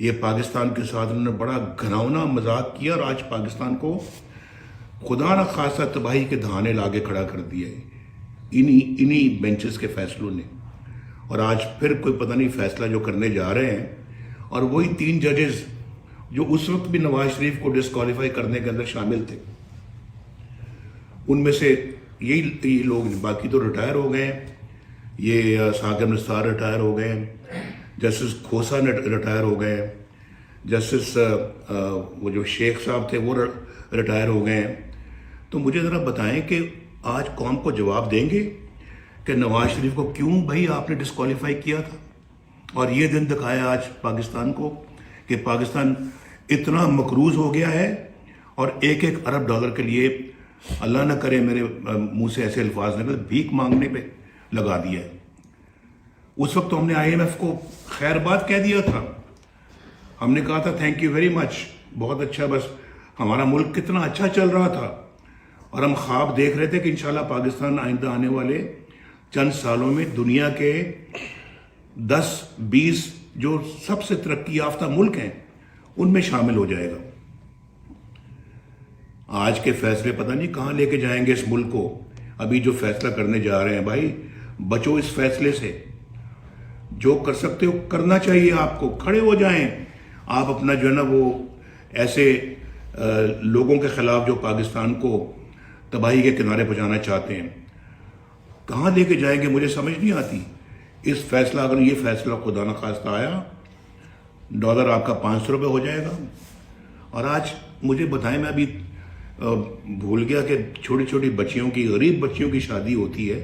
یہ پاکستان کے ساتھ انہوں نے بڑا گھناؤنا مذاق کیا اور آج پاکستان کو خدا نہ خاصا تباہی کے دہانے لاگے کھڑا کر دیا ہے انہی بینچز کے فیصلوں نے. اور آج پھر کوئی پتہ نہیں فیصلہ جو کرنے جا رہے ہیں, اور وہی 3 ججز جو اس وقت بھی نواز شریف کو ڈسکوالیفائی کرنے کے اندر شامل تھے, ان میں سے یہی لوگ, باقی تو ریٹائر ہو گئے ہیں. یہ ثاقب نثار ریٹائر ہو گئے ہیں, جسٹس کھوسا ریٹائر ہو گئے ہیں, جسٹس وہ جو شیخ صاحب تھے وہ ریٹائر ہو گئے ہیں. تو مجھے ذرا بتائیں کہ آج قوم کو جواب دیں گے کہ نواز شریف کو کیوں بھائی آپ نے ڈسکوالیفائی کیا تھا, اور یہ دن دکھایا آج پاکستان کو کہ پاکستان اتنا مقروض ہو گیا ہے اور ایک ارب ڈالر کے لیے, اللہ نہ کرے میرے منہ سے ایسے الفاظ نکلے, بھیک مانگنے پہ لگا دیا ہے. اس وقت تو ہم نے IMF کو خیر بات کہہ دیا تھا, ہم نے کہا تھا تھینک یو ویری مچ, بہت اچھا, بس ہمارا ملک کتنا اچھا چل رہا تھا, اور ہم خواب دیکھ رہے تھے کہ انشاءاللہ پاکستان آئندہ آنے والے چند سالوں میں دنیا کے 10-20 جو سب سے ترقی یافتہ ملک ہیں ان میں شامل ہو جائے گا. آج کے فیصلے پتہ نہیں کہاں لے کے جائیں گے اس ملک کو. ابھی جو فیصلہ کرنے جا رہے ہیں بھائی, بچو اس فیصلے سے, جو کر سکتے ہو کرنا چاہیے آپ کو, کھڑے ہو جائیں آپ. اپنا جو ہے نا وہ ایسے لوگوں کے خلاف جو پاکستان کو تباہی کے کنارے پہنچانا چاہتے ہیں, کہاں لے کے جائیں گے مجھے سمجھ نہیں آتی. اس فیصلہ, اگر یہ فیصلہ خدا نخواستہ آیا, ڈالر آپ کا 500 روپے ہو جائے گا. اور آج مجھے بتائیں, میں ابھی بھول گیا کہ چھوٹی چھوٹی بچیوں کی, غریب بچیوں کی شادی ہوتی ہے,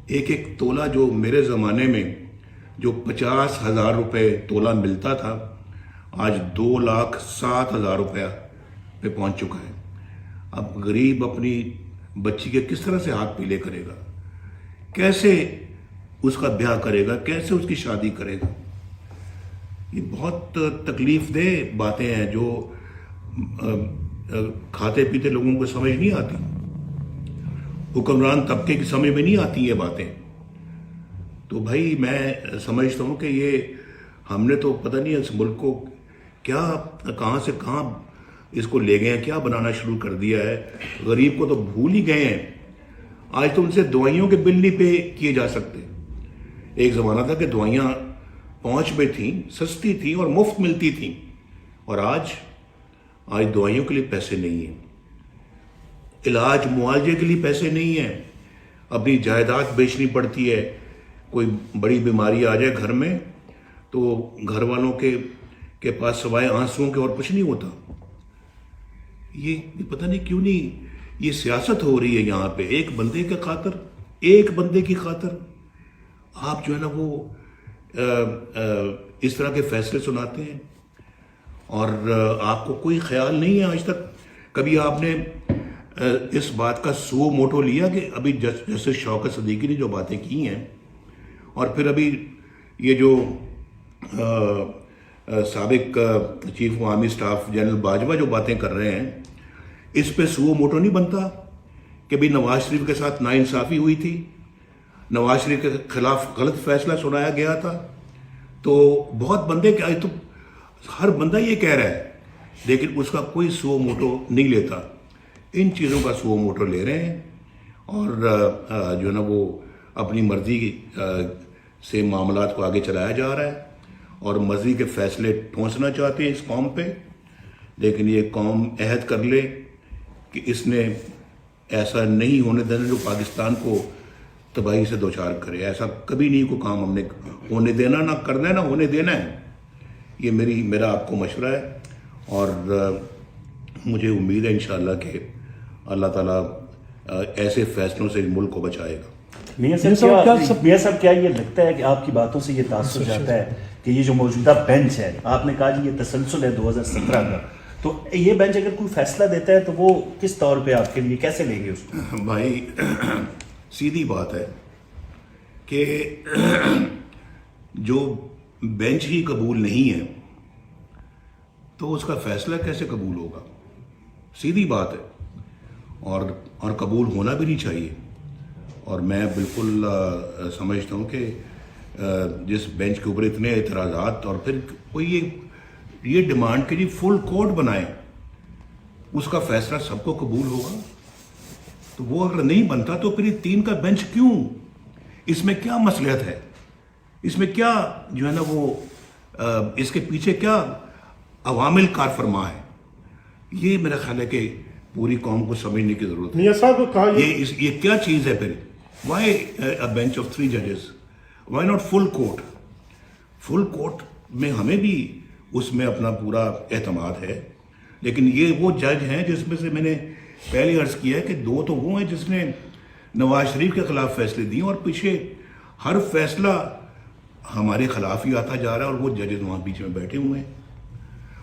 ایک تولہ جو میرے زمانے میں جو 50,000 روپے تولہ ملتا تھا, آج 2,07,000 روپیہ پہ پہنچ چکا ہے. اب غریب اپنی بچی کے کس طرح سے ہاتھ پیلے کرے گا, کیسے اس کا بیاہ کرے گا, کیسے اس کی شادی کرے گا. یہ بہت تکلیف دہ باتیں ہیں جو کھاتے پیتے لوگوں کو سمجھ نہیں آتی, حکمران طبقے کی سمجھ میں نہیں آتی یہ باتیں. تو بھائی میں سمجھتا ہوں کہ یہ ہم نے تو پتہ نہیں اس ملک کو کیا کہاں سے کہاں اس کو لے گئے ہیں, کیا بنانا شروع کر دیا ہے. غریب کو تو بھول ہی گئے ہیں. آج تو ان سے دوائیوں کے بل نہیں پے کیے جا سکتے. ایک زمانہ تھا کہ دوائیاں پہنچ میں تھیں, سستی تھیں اور مفت ملتی تھیں, اور آج دوائیوں کے لیے پیسے نہیں ہیں, علاج معالجے کے لیے پیسے نہیں ہیں, اپنی جائیداد بیچنی پڑتی ہے. کوئی بڑی بیماری آ جائے گھر میں تو گھر والوں کے پاس سوائے آنسوؤں کے اور کچھ نہیں ہوتا. یہ پتہ نہیں کیوں نہیں یہ سیاست ہو رہی ہے یہاں پہ. ایک بندے کی خاطر آپ جو ہے نا وہ اس طرح کے فیصلے سناتے ہیں, اور آپ کو کوئی خیال نہیں ہے آج تک کبھی آپ نے اس بات کا سو موٹو لیا کہ ابھی جسٹس شوکت صدیقی نے جو باتیں کی ہیں, اور پھر ابھی یہ جو سابق chief army staff general Bajwa جو باتیں کر رہے ہیں, اس پہ سو موٹو نہیں بنتا کہ بھی نواز شریف کے ساتھ ناانصافی ہوئی تھی, نواز شریف کے خلاف غلط فیصلہ سنایا گیا تھا. تو بہت بندے کہ تو ہر بندہ یہ کہہ رہا ہے, لیکن اس کا کوئی سو موٹو نہیں لیتا. ان چیزوں کا سو موٹو لے رہے ہیں, اور جو ہے نا وہ اپنی مرضی سے معاملات کو آگے چلایا جا رہا ہے, اور مرضی کے فیصلے ٹھونسنا چاہتے ہیں اس قوم پہ. لیکن یہ قوم عہد کر لے کہ اس نے ایسا نہیں ہونے دینا جو پاکستان کو تباہی سے دوچار کرے. ایسا کبھی نہیں کوئی کام ہم نے ہونے دینا, نہ کرنا ہے نہ ہونے دینا ہے. یہ میرا آپ کو مشورہ ہے, اور مجھے امید ہے انشاءاللہ کہ اللہ تعالیٰ ایسے فیصلوں سے ملک کو بچائے گا. میاں صاحب کیا یہ لگتا ہے کہ آپ کی باتوں سے یہ تاثر جاتا ہے کہ یہ جو موجودہ بینچ ہے, آپ نے کہا جی یہ تسلسل ہے 2017 کا, تو یہ بینچ اگر کوئی فیصلہ دیتا ہے تو وہ کس طور پہ آپ کے لیے کیسے لیں گے اس کو؟ بھائی سیدھی بات ہے کہ جو بینچ ہی قبول نہیں ہے تو اس کا فیصلہ کیسے قبول ہوگا. سیدھی بات ہے, اور قبول ہونا بھی نہیں چاہیے. اور میں بالکل سمجھتا ہوں کہ جس بینچ کے اوپر اتنے اعتراضات اور پھر کوئی یہ ڈیمانڈ کہ جی فل کورٹ بنائیں، اس کا فیصلہ سب کو قبول ہوگا، تو وہ اگر نہیں بنتا تو پھر یہ 3 کا بینچ کیوں؟ اس میں کیا مصلحت ہے؟ اس میں کیا جو ہے نا وہ اس کے پیچھے کیا عوامل کار فرما ہے؟ یہ میرا خیال ہے کہ پوری قوم کو سمجھنے کی ضرورت ہے. میاں صاحب کو کہا یہ کیا چیز ہے پھر؟ وائی اے بینچ آف 3 ججز؟ Why not full court? Full court میں ہمیں بھی اس میں اپنا پورا اعتماد ہے، لیکن یہ وہ جج ہیں جس میں سے میں نے پہلے عرض کیا ہے کہ 2 تو وہ ہیں جس نے نواز شریف کے خلاف فیصلے دیے اور پیچھے ہر فیصلہ ہمارے خلاف ہی آتا جا رہا ہے، اور وہ ججز وہاں بیچ میں بیٹھے ہوئے ہیں.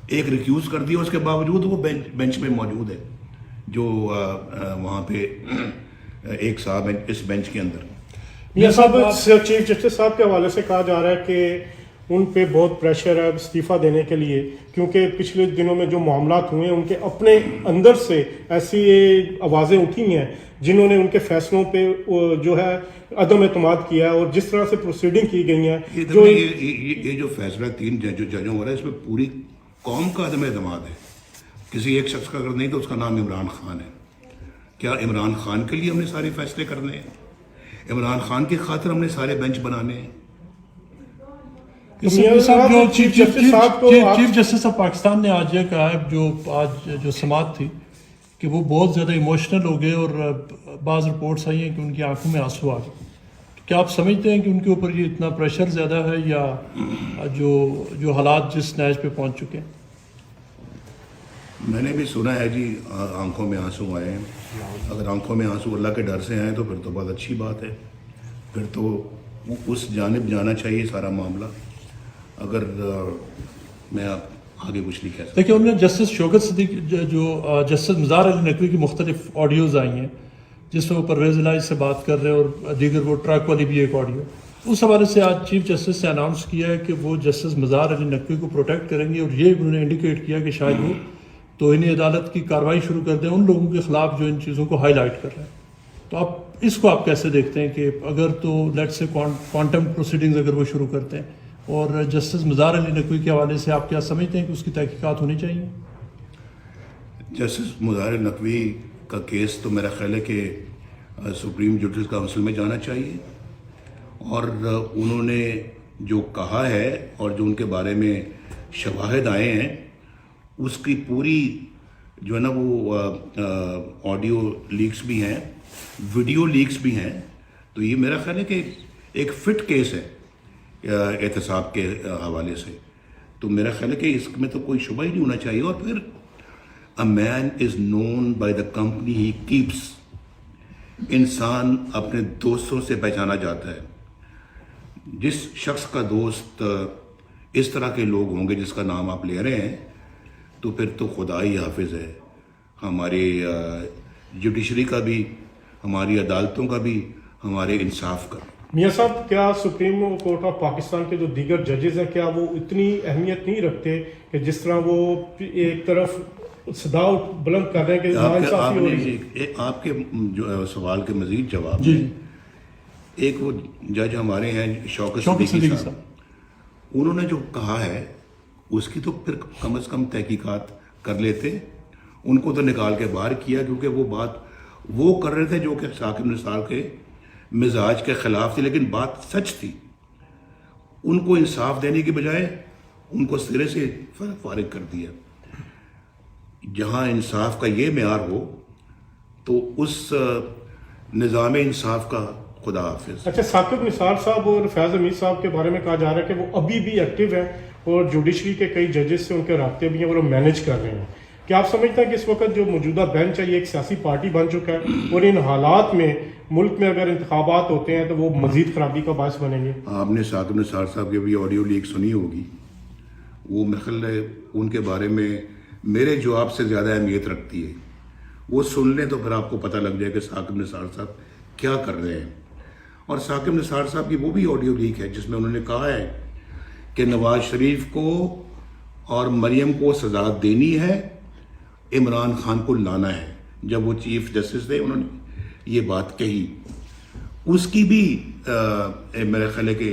ایک ریکیوز کر دیا، اس کے باوجود وہ بینچ میں موجود ہے، جو وہاں پہ ایک صاحب ہیں اس بینچ کے اندر. میاں صاحب چیف جسٹس صاحب کے حوالے سے کہا جا رہا ہے کہ ان پہ بہت پریشر ہے استعفیٰ دینے کے لیے، کیونکہ پچھلے دنوں میں جو معاملات ہوئے ہیں ان کے اپنے اندر سے ایسی آوازیں اٹھی ہیں جنہوں نے ان کے فیصلوں پہ جو ہے عدم اعتماد کیا ہے، اور جس طرح سے پروسیڈنگ کی گئی ہیں یہ جو فیصلہ 3 ججوں ہو رہا ہے، اس میں پوری قوم کا عدم اعتماد ہے. کسی ایک شخص کا اگر نہیں تو اس کا نام عمران خان ہے. کیا عمران خان کے لیے ہم نے سارے فیصلے کرنے ہیں؟ عمران خان کی خاطر ہم نے سارے بینچ بنانے ہیں؟ چیف جسٹس آف پاکستان نے آج یہ کہا ہے، جو سماعت تھی، کہ وہ بہت زیادہ ایموشنل ہو گئے اور بعض رپورٹس آئی ہیں کہ ان کی آنکھوں میں آنسو آ گئے. کیا آپ سمجھتے ہیں کہ ان کے اوپر یہ اتنا پریشر زیادہ ہے، یا جو حالات جس نیج پہ پہنچ چکے ہیں؟ میں نے بھی سنا ہے جی آنکھوں میں آنسو آئے ہیں. اگر آنکھوں میں آنسو اللہ کے ڈر سے آئیں تو پھر تو بہت اچھی بات ہے، پھر تو اس جانب جانا چاہیے سارا معاملہ. اگر میں آگے کچھ نہیں کہہ سکتا. دیکھیے، انہوں نے جسٹس شوکت صدیق جو جسٹس مزار علی نقوی کی مختلف آڈیوز آئی ہیں جس میں وہ پرویز الہی سے بات کر رہے ہیں، اور دیگر وہ ٹرک والی بھی ایک آڈیو، اس حوالے سے آج چیف جسٹس نے اناؤنس کیا ہے کہ وہ جسٹس مزار علی نقوی کو پروٹیکٹ کریں گے، اور یہ انہوں نے انڈیکیٹ کیا کہ شاید وہ توہین عدالت کی کارروائی شروع کر دیں ان لوگوں کے خلاف جو ان چیزوں کو ہائی لائٹ کر رہے ہیں. تو آپ اس کو آپ کیسے دیکھتے ہیں کہ اگر تو لیٹ سے کوانٹم پروسیڈنگز اگر وہ شروع کرتے ہیں، اور جسٹس مزار علی نقوی کے حوالے سے آپ کیا سمجھتے ہیں کہ اس کی تحقیقات ہونی چاہیے؟ جسٹس مزار علی نقوی کا کیس تو میرا خیال ہے کہ سپریم جوڈیشل کونسل میں جانا چاہیے، اور انہوں نے جو کہا ہے اور جو ان کے بارے میں شواہد آئے ہیں اس کی پوری جو ہے نا وہ آڈیو لیکس بھی ہیں، ویڈیو لیکس بھی ہیں، تو یہ میرا خیال ہے کہ ایک فٹ کیس ہے احتساب کے حوالے سے. تو میرا خیال ہے کہ اس میں تو کوئی شبہ ہی نہیں ہونا چاہیے. اور پھر a man is known by the company he keeps. انسان اپنے دوستوں سے پہچانا جاتا ہے. جس شخص کا دوست اس طرح کے لوگ ہوں گے جس کا نام آپ لے رہے ہیں، تو پھر تو خدا ہی حافظ ہے ہماری جوڈیشری کا بھی، ہماری عدالتوں کا بھی، ہمارے انصاف کا. میاں صاحب، کیا سپریم کورٹ آف پاکستان کے جو دیگر ججز ہیں کیا وہ اتنی اہمیت نہیں رکھتے کہ جس طرح وہ ایک طرف صدا بلند کر رہے ہیں کہ ناانصافی ہو رہی ہے؟ آپ کے جو سوال کے مزید جواب جی، ایک وہ جج ہمارے ہیں شوکت صدیقی صاحب، انہوں نے جو کہا ہے اس کی تو پھر کم از کم تحقیقات کر لیتے. ان کو تو نکال کے باہر کیا کیونکہ وہ بات وہ کر رہے تھے جو کہ ثاقب نثار کے مزاج کے خلاف تھی، لیکن بات سچ تھی. ان کو انصاف دینے کی بجائے ان کو سرے سے فارغ کر دیا. جہاں انصاف کا یہ معیار ہو تو اس نظام انصاف کا خدا حافظ. اچھا، ثاقب نثار صاحب اور فیاض حمید صاحب کے بارے میں کہا جا رہا ہے کہ وہ ابھی بھی ایکٹیو ہیں اور جوڈیشری کے کئی ججز سے ان کے رابطے بھی ہیں اور وہ مینیج کر رہے ہیں. کیا آپ سمجھتے ہیں کہ اس وقت جو موجودہ بینچ ہے یہ ایک سیاسی پارٹی بن چکا ہے، اور ان حالات میں ملک میں اگر انتخابات ہوتے ہیں تو وہ مزید خرابی کا باعث بنیں گے؟ آپ نے ثاقب نثار صاحب کی بھی آڈیو لیک سنی ہوگی. وہ میرے ہے ان کے بارے میں میرے جواب سے زیادہ اہمیت رکھتی ہے. وہ سن لیں تو پھر آپ کو پتہ لگ جائے کہ ثاقب نثار صاحب کیا کر رہے ہیں. اور ثاقب نثار صاحب کی وہ بھی آڈیو لیک ہے جس میں انہوں نے کہا ہے کہ نواز شریف کو اور مریم کو سزا دینی ہے، عمران خان کو لانا ہے. جب وہ چیف جسٹس تھے انہوں نے یہ بات کہی. اس کی بھی میرا خیال ہے کہ